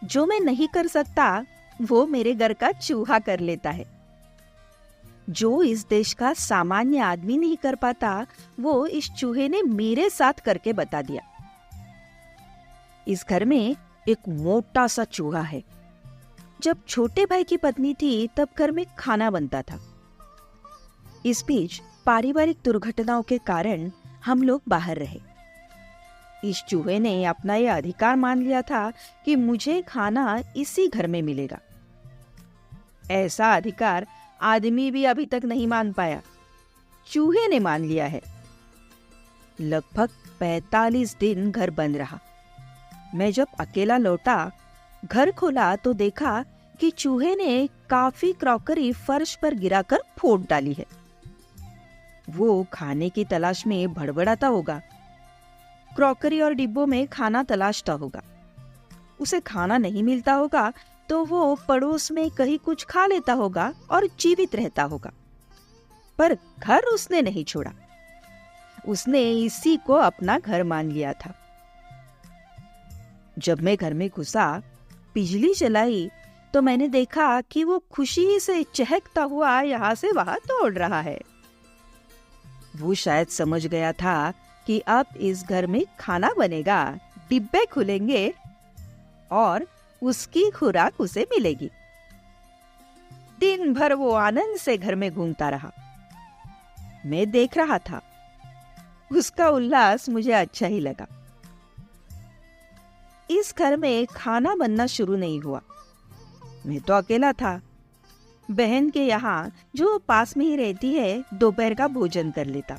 जो मैं नहीं कर सकता वो मेरे घर का चूहा कर लेता है। जो इस देश का सामान्य आदमी नहीं कर पाता वो इस चूहे ने मेरे साथ करके बता दिया। इस घर में एक मोटा सा चूहा है। जब छोटे भाई की पत्नी थी तब घर में खाना बनता था। इस बीच पारिवारिक दुर्घटनाओं के कारण हम लोग बाहर रहे। इस चूहे ने अपना यह अधिकार मान लिया था कि मुझे खाना इसी घर में मिलेगा। ऐसा अधिकार आदमी भी अभी तक नहीं मान पाया, चूहे ने मान लिया है। लगभग 45 दिन घर बंद रहा। मैं जब अकेला लौटा, घर खोला तो देखा कि चूहे ने काफी क्रॉकरी फर्श पर गिराकर फोड़ डाली है। वो खाने की तलाश में भड़बड़ाता होगा। क्रॉकरी और डिब्बों में खाना तलाशता होगा। उसे खाना नहीं मिलता होगा तो वो पड़ोस में कहीं कुछ खा लेता होगा और जीवित रहता होगा। पर घर उसने नहीं छोड़ा। उसने इसी को अपना घर मान लिया था। जब मैं घर में घुसा, बिजली जलाई तो मैंने देखा कि वो खुशी से चहकता हुआ यहाँ से वहां दौड़ रहा है। वो शायद समझ गया था कि अब इस घर में खाना बनेगा, डिब्बे खुलेंगे और उसकी खुराक उसे मिलेगी। दिन भर वो आनंद से घर में घूमता रहा। मैं देख रहा था। उसका उल्लास मुझे अच्छा ही लगा। इस घर में खाना बनना शुरू नहीं हुआ। मैं तो अकेला था। बहन के यहाँ, जो पास में ही रहती है, दोपहर का भोजन कर लेता।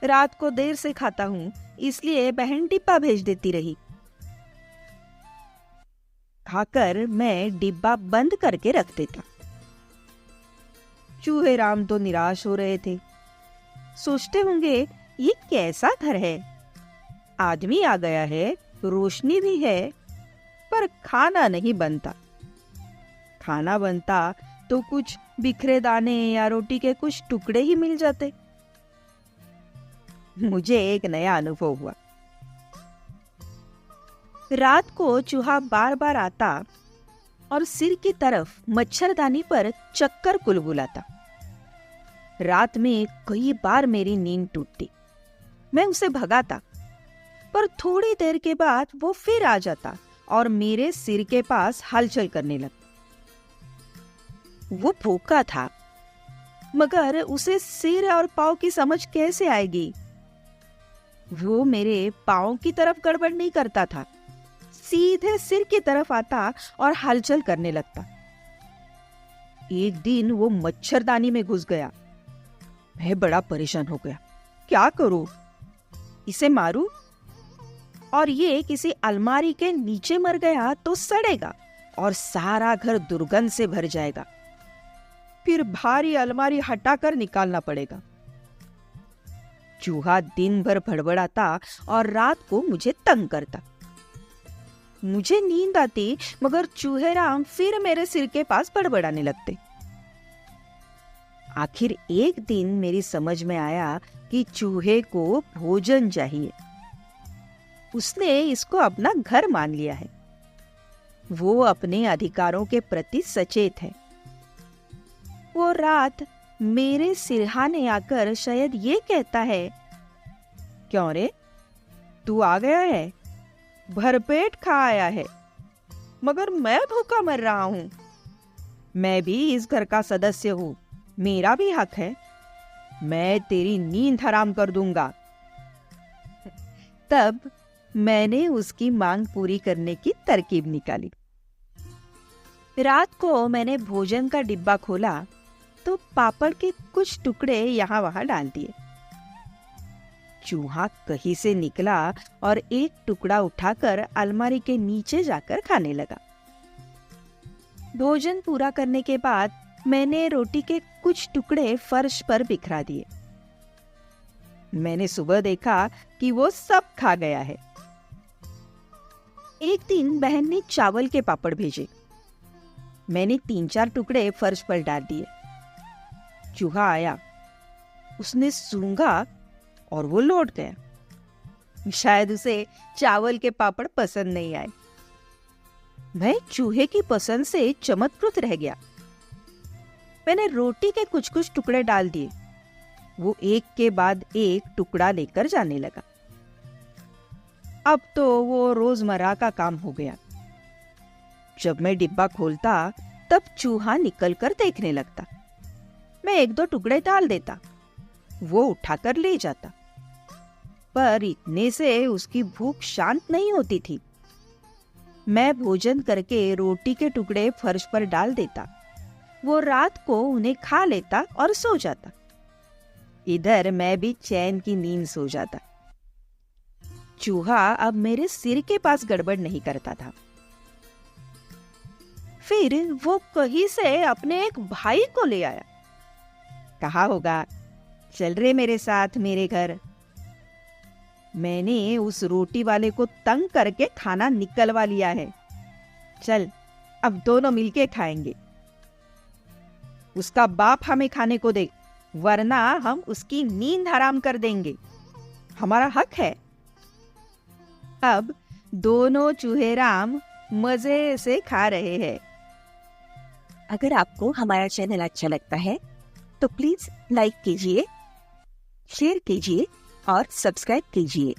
रात को देर से खाता हूँ, इसलिए बहन डिब्बा भेज देती रही। खाकर मैं डिब्बा बंद करके रख देता। चूहे राम तो निराश हो रहे थे। सोचते होंगे ये कैसा घर है, आदमी आ गया है, रोशनी भी है, पर खाना नहीं बनता। खाना बनता तो कुछ बिखरे दाने या रोटी के कुछ टुकड़े ही मिल जाते। मुझे एक नया अनुभव हुआ। रात को चूहा बार बार आता और सिर की तरफ मच्छरदानी पर चक्कर कुलबुलाता। रात में कई बार मेरी नींद टूटती। मैं उसे भगाता, पर थोड़ी देर के बाद वो फिर आ जाता और मेरे सिर के पास हलचल करने लगता। वो भूखा था, मगर उसे सिर और पाँव की समझ कैसे आएगी? वो मेरे पाँव की तरफ गड़बड़ नहीं करता था, सीधे सिर की तरफ आता और हलचल करने लगता। एक दिन वो मच्छरदानी में घुस गया। मैं बड़ा परेशान हो गया। क्या करूं? इसे मारूं? और ये किसी अलमारी के नीचे मर गया तो सड़ेगा और सारा घर दुर्गंध से भर जाएगा। फिर भारी अलमारी हटाकर निकालना पड़ेगा। चूहा दिन भर भड़बड़ाता और रात को मुझे तंग करता। मुझे नींद आती, मगर चूहे राम फिर मेरे सिर के पास बड़बड़ाने लगते। आखिर एक दिन मेरी समझ में आया कि चूहे को भोजन चाहिए। उसने इसको अपना घर मान लिया है। वो अपने अधिकारों के प्रति सचेत है। वो रात मेरे सिरहाने आकर शायद ये कहता है, क्यों रे, तू आ गया है, भरपेट खा आया है, मगर मैं भूखा मर रहा हूं। मैं भी इस घर का सदस्य हूं, मेरा भी हक है। मैं तेरी नींद हराम कर दूंगा। तब मैंने उसकी मांग पूरी करने की तरकीब निकाली। रात को मैंने भोजन का डिब्बा खोला तो पापड़ के कुछ टुकड़े यहाँ वहां डाल दिए। चूहा कहीं से निकला और एक टुकड़ा उठाकर अलमारी के नीचे जाकर खाने लगा। भोजन पूरा करने के बाद मैंने रोटी के कुछ टुकड़े फर्श पर बिखरा दिए। मैंने सुबह देखा कि वो सब खा गया है। एक दिन बहन ने चावल के पापड़ भेजे। मैंने 3-4 टुकड़े फर्श पर डाल दिए। चूहा आया, उसने सूंघा और वो लौट गया। शायद उसे चावल के पापड़ पसंद नहीं आए। मैं चूहे की पसंद से चमत्कृत रह गया। मैंने रोटी के कुछ कुछ टुकड़े डाल दिए। वो एक के बाद एक टुकड़ा लेकर जाने लगा। अब तो वो रोजमर्रा का काम हो गया। जब मैं डिब्बा खोलता तब चूहा निकलकर देखने लगता। मैं एक दो टुकड़े डाल देता, वो उठाकर ले जाता। पर इतने से उसकी भूख शांत नहीं होती थी। मैं भोजन करके रोटी के टुकड़े फर्श पर डाल देता। वो रात को उन्हें खा लेता और सो जाता। इधर मैं भी चैन की नींद सो जाता। चूहा अब मेरे सिर के पास गड़बड़ नहीं करता था। फिर वो कहीं से अपने एक भाई को ले आया। कहा होगा, चल रे मेरे साथ मेरे घर। मैंने उस रोटी वाले को तंग करके खाना निकलवा लिया है। चल, अब दोनों मिलके खाएंगे। उसका बाप हमें खाने को दे, वरना हम उसकी नींद हराम कर देंगे। हमारा हक है। अब दोनों चूहेराम मजे से खा रहे हैं। अगर आपको हमारा चैनल अच्छा लगता है तो प्लीज लाइक कीजिए, शेयर कीजिए और सब्सक्राइब कीजिए।